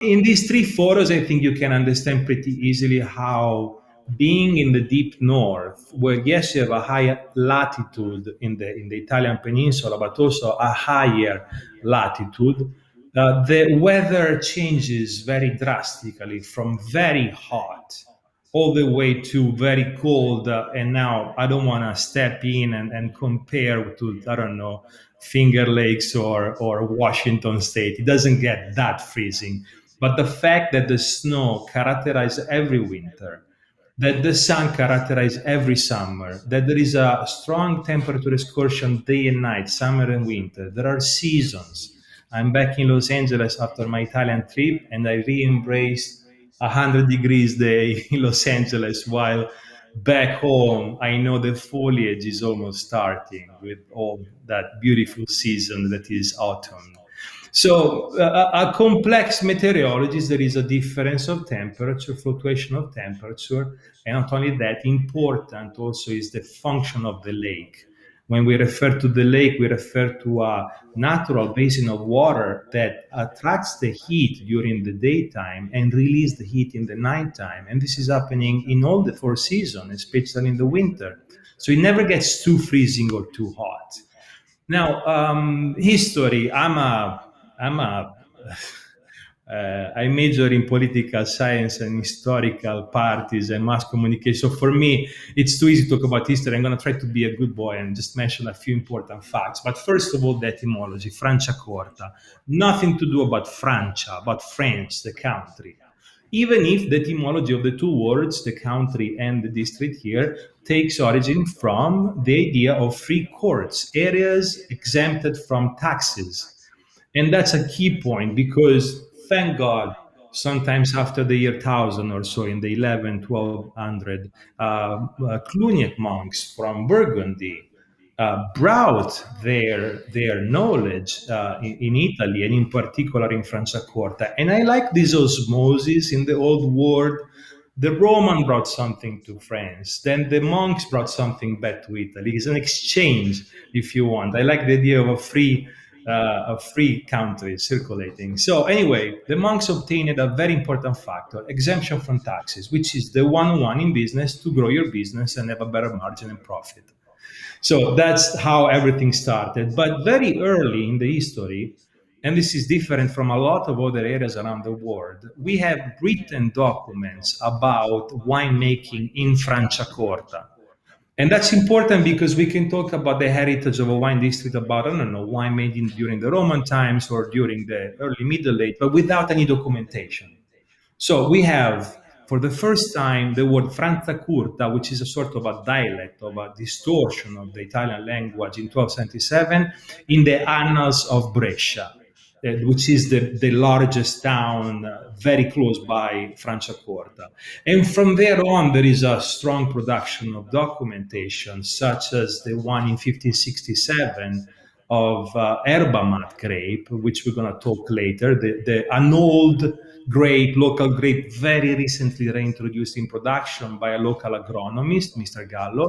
In these three photos, I think you can understand pretty easily how being in the deep north, where yes, you have a higher latitude in the Italian peninsula, but also a higher latitude, the weather changes very drastically from very hot all the way to very cold. And now I don't want to step in and compare to, I don't know, Finger Lakes or Washington State. It doesn't get that freezing. But the fact that the snow characterizes every winter, that the sun characterizes every summer, that there is a strong temperature excursion day and night, summer and winter, there are seasons. I'm back in Los Angeles after my Italian trip, and I re-embraced 100 degrees day in Los Angeles, while back home I know the foliage is almost starting with all that beautiful season that is autumn. So, a complex meteorology, there is a difference of temperature, fluctuation of temperature, and not only that, important also is the function of the lake. When we refer to the lake, we refer to a natural basin of water that attracts the heat during the daytime and releases the heat in the nighttime. And this is happening in all the four seasons, especially in the winter. So it never gets too freezing or too hot. Now, history. I'm a I major in political science and historical parties and mass communication. So for me, it's too easy to talk about history. I'm going to try to be a good boy and just mention a few important facts. But first of all, the etymology, Franciacorta. Nothing to do about Francia, about France, the country. Even if the etymology of the two words, the country and the district here, takes origin from the idea of free courts, areas exempted from taxes. And that's a key point because, thank God, sometimes after the year 1000 or so, in the 11, 1200, Cluniac monks from Burgundy brought their knowledge in Italy and in particular in Franciacorta. And I like this osmosis in the old world. The Roman brought something to France, then the monks brought something back to Italy. It's an exchange, if you want. I like the idea of a free country circulating. So anyway, the monks obtained a very important factor, exemption from taxes, which is the one in business to grow your business and have a better margin and profit. So that's how everything started. But very early in the history, and this is different from a lot of other areas around the world, we have written documents about winemaking in Franciacorta. And that's important because we can talk about the heritage of a wine district, about, I don't know, wine made during the Roman times or during the early Middle Age, but without any documentation. So we have, for the first time, the word Franciacorta, which is a sort of a dialect, of a distortion of the Italian language in 1277, in the Annals of Brescia, which is the largest town very close by Franciacorta. And from there on, there is a strong production of documentation, such as the one in 1567 of Erba Mat grape, which we're going to talk later, an old grape, local grape, very recently reintroduced in production by a local agronomist, Mr. Gallo,